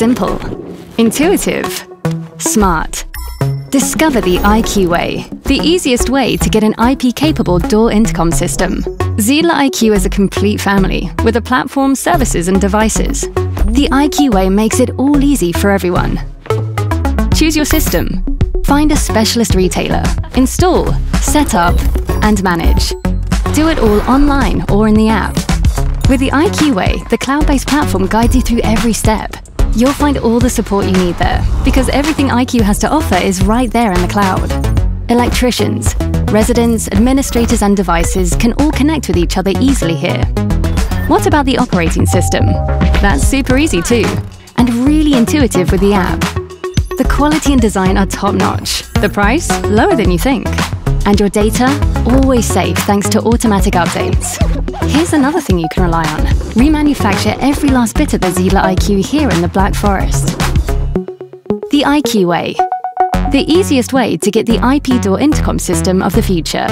Simple, intuitive, smart. Discover the IQ Way, the easiest way to get an IP-capable door intercom system. Zeidler IQ is a complete family with a platform, services and devices. The IQ Way makes it all easy for everyone. Choose your system. Find a specialist retailer. Install, set up and manage. Do it all online or in the app. With the IQ Way, the cloud-based platform guides you through every step. You'll find all the support you need there, because everything IQ has to offer is right there in the cloud. Electricians, residents, administrators and devices can all connect with each other easily here. What about the operating system? That's super easy too, and really intuitive with the app. The quality and design are top-notch. The price? Lower than you think. And your data? Always safe thanks to automatic updates. Here's another thing you can rely on. Remanufacture every last bit of the Zeidler IQ here in the Black Forest. The IQ Way. The easiest way to get the IP door intercom system of the future.